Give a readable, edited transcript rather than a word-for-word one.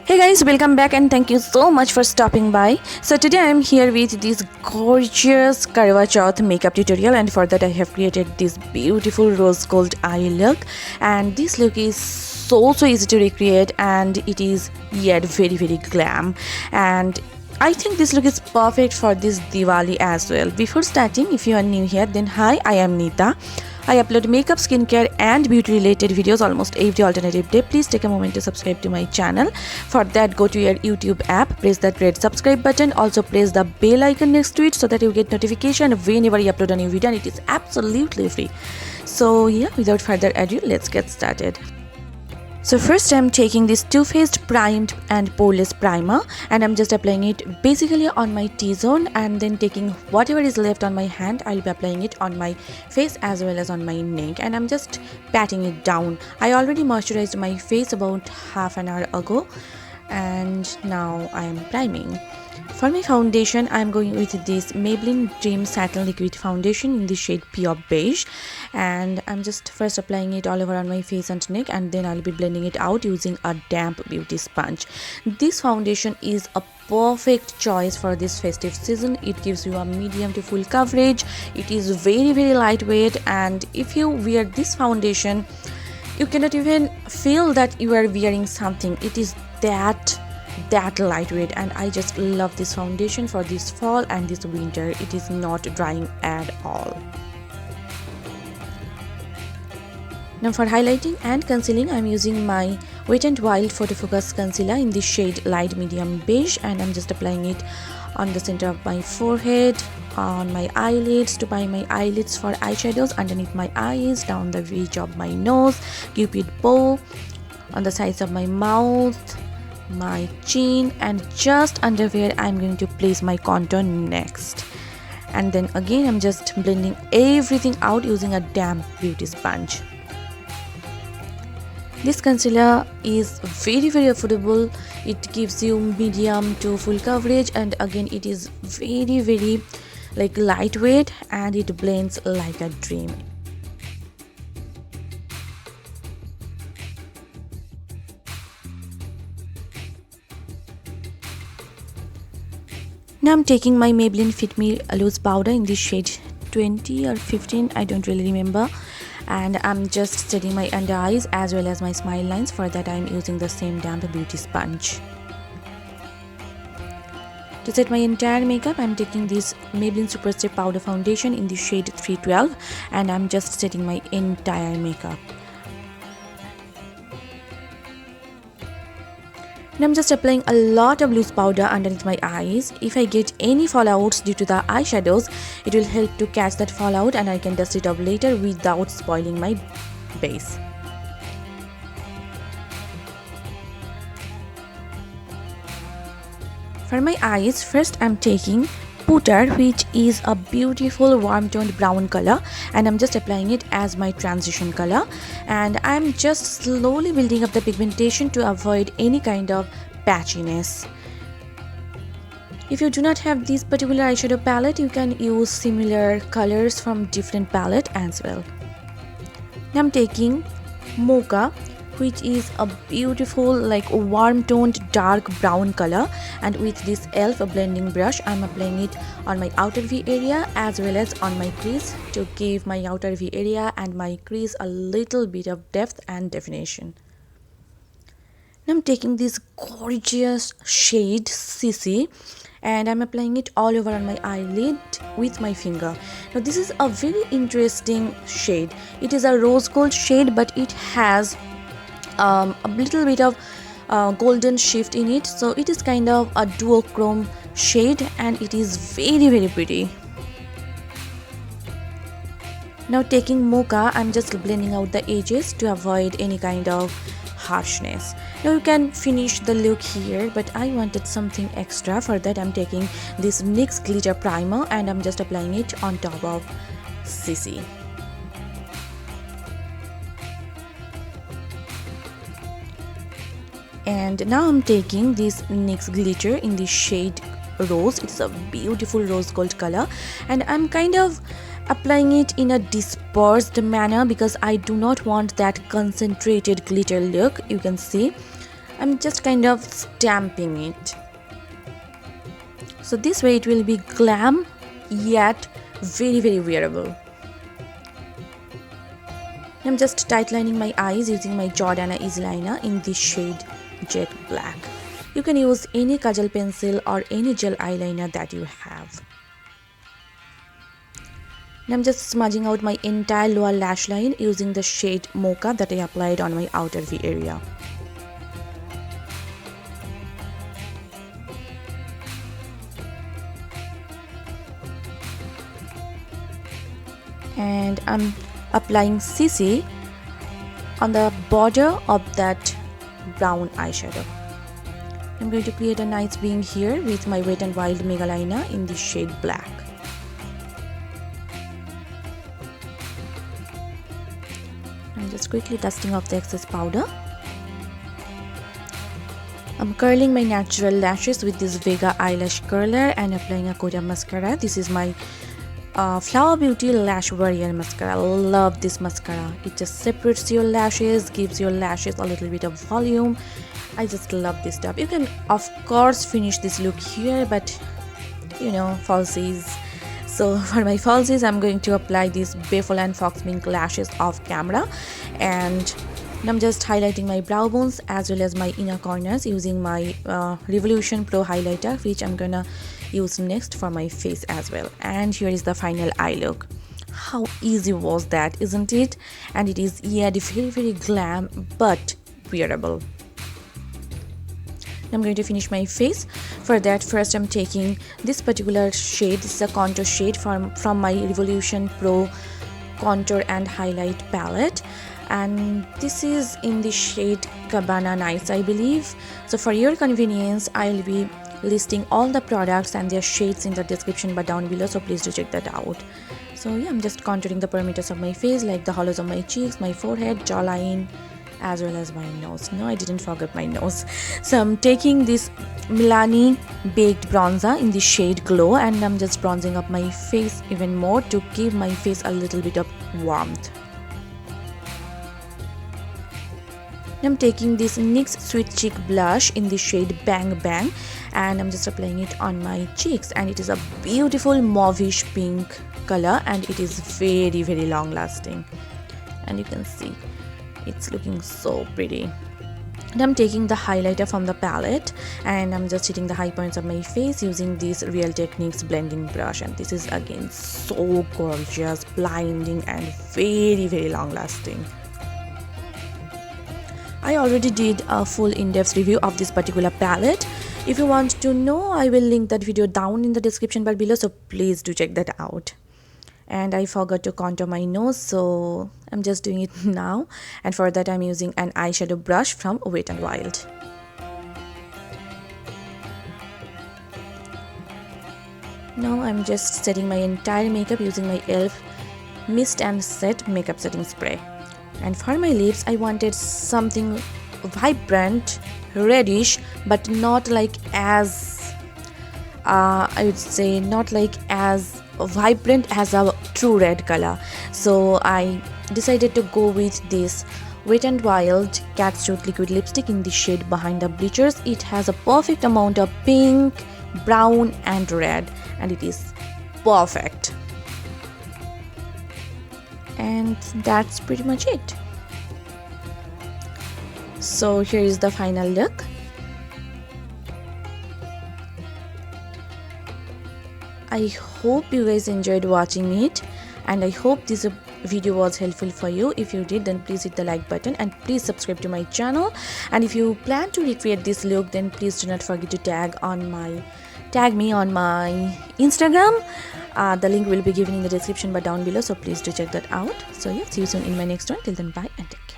Hey guys, welcome back and thank you so much for stopping by. So today I am here with this gorgeous Karwachauth makeup tutorial, and for that I have created this beautiful rose gold eye look, and this look is so easy to recreate and it is yet very glam, and I think this look is perfect for this Diwali as well. Before starting, if you are new here, then hi, I am Neeta. I upload makeup, skincare and beauty related videos almost every alternative day. Please take a moment to subscribe to my channel. For that, go to your YouTube app, press that red subscribe button. Also press the bell icon next to it so that you get notification whenever I upload a new video, and it is absolutely free. So yeah, without further ado, let's get started. So first I'm taking this Too Faced primed and poreless primer, and I'm just applying it basically on my T-zone, and then taking whatever is left on my hand, I'll be applying it on my face as well as on my neck, and I'm just patting it down. I already moisturized my face about half an hour ago, and now I am priming. For my foundation, I am going with this Maybelline Dream Satin Liquid Foundation in the shade Pure Beige, and I'm just first applying it all over on my face and neck, and then I'll be blending it out using a damp beauty sponge. This foundation is a perfect choice for this festive season. It gives you a medium to full coverage. It is very lightweight, and if you wear this foundation, you cannot even feel that you are wearing something. It is that lightweight, and I just love this foundation for this fall and this winter. It is not drying at all. Now for highlighting and concealing, I'm using my Wet n Wild Photo Focus Concealer in the shade Light Medium Beige, and I'm just applying it on the center of my forehead, on my eyelids, to by my eyelids for eyeshadows, underneath my eyes, down the ridge of my nose, cupid bow, on the sides of my mouth, my chin, and just under where I'm going to place my contour next. And then again I'm just blending everything out using a damp beauty sponge. This concealer is very affordable. It gives you medium to full coverage, and again it is very like lightweight, and it blends like a dream. Now I'm taking my Maybelline Fit Me loose powder in this shade 20 or 15, I don't really remember, and I'm just setting my under eyes as well as my smile lines. For that I'm using the same damp beauty sponge. To set my entire makeup, I'm taking this Maybelline SuperStay powder foundation in the shade 312, and I'm just setting my entire makeup. And I'm just applying a lot of loose powder underneath my eyes. If I get any fallouts due to the eyeshadows, it will help to catch that fallout, and I can dust it off later without spoiling my base. For my eyes, first I'm taking Putter, which is a beautiful warm toned brown color, and I'm just applying it as my transition color, and I'm just slowly building up the pigmentation to avoid any kind of patchiness. If you do not have this particular eyeshadow palette, you can use similar colors from different palette as well. Now I'm taking Mocha, which is a beautiful like warm toned dark brown color, and with this e.l.f. blending brush I'm applying it on my outer V area as well as on my crease to give my outer V area and my crease a little bit of depth and definition. Now I'm taking this gorgeous shade CC, and I'm applying it all over on my eyelid with my finger. Now this is a very interesting shade. It is a rose gold shade, but it has a little bit of golden shift in it, so it is kind of a duochrome shade, and it is very pretty. Now taking Mocha, I'm just blending out the edges to avoid any kind of harshness. Now you can finish the look here, but I wanted something extra. For that I'm taking this Nyx Glitter Primer, and I'm just applying it on top of CC. And now I'm taking this NYX glitter in the shade Rose. It's a beautiful rose gold color, and I'm kind of applying it in a dispersed manner because I do not want that concentrated glitter look. You can see I'm just kind of stamping it. So this way it will be glam yet very wearable. I'm just tightlining my eyes using my Jordana Easy Liner in the shade Jet Black. You can use any kajal pencil or any gel eyeliner that you have. And I'm just smudging out my entire lower lash line using the shade Mocha that I applied on my outer V area. And I'm applying CC on the border of that brown eyeshadow. I'm going to create a nice wing here with my Wet n Wild Mega Liner in the shade Black. I'm just quickly dusting off the excess powder. I'm curling my natural lashes with this Vega eyelash curler and applying a coat of mascara. This is my Flower Beauty Lash Warrior Mascara. I love this mascara. It just separates your lashes, gives your lashes a little bit of volume. I just love this stuff. You can of course finish this look here, but you know, falsies. So for my falsies, I'm going to apply these Baffle and Fox Mink lashes off camera, and I'm just highlighting my brow bones as well as my inner corners using my Revolution Pro highlighter, which I'm gonna use next for my face as well. And here is the final eye look. How easy was that, isn't it? And it is yet very glam but wearable. I'm going to finish my face. For that, first I'm taking this particular shade. This is a contour shade from my Revolution Pro contour and highlight palette, and this is in the shade Cabana Nights, I believe. So for your convenience, I'll be listing all the products and their shades in the description bar down below, so please do check that out. So yeah, I'm just contouring the perimeters of my face, like the hollows of my cheeks, my forehead, jawline, as well as my nose. No, I didn't forget my nose. So I'm taking this Milani Baked Bronzer in the shade Glow, and I'm just bronzing up my face even more to give my face a little bit of warmth. I'm taking this NYX Sweet Cheek Blush in the shade Bang Bang, and I'm just applying it on my cheeks, and it is a beautiful mauvish pink color, and it is very long lasting, and you can see it's looking so pretty. And I'm taking the highlighter from the palette, and I'm just hitting the high points of my face using this Real Techniques blending brush, and this is again so gorgeous, blinding, and very long lasting. I already did a full in-depth review of this particular palette. If you want to know, I will link that video down in the description bar below, so please do check that out. And I forgot to contour my nose, so I'm just doing it now, and for that I'm using an eyeshadow brush from Wet n Wild. Now I'm just setting my entire makeup using my e.l.f. Mist and Set makeup setting spray. And for my lips, I wanted something vibrant, reddish, but not like as I would say not like as vibrant as a true red color. So I decided to go with this Wet n Wild Cat's Tooth liquid lipstick in the shade Behind the Bleachers. It has a perfect amount of pink, brown and red, and it is perfect. And that's pretty much it. So here is the final look. I hope you guys enjoyed watching it, and I hope this video was helpful for you. If you did, then please hit the like button and please subscribe to my channel. And if you plan to recreate this look, then please do not forget to tag me on my Instagram. The link will be given in the description bar down below, so please do check that out. So yeah, see you soon in my next one. Till then, bye and take care.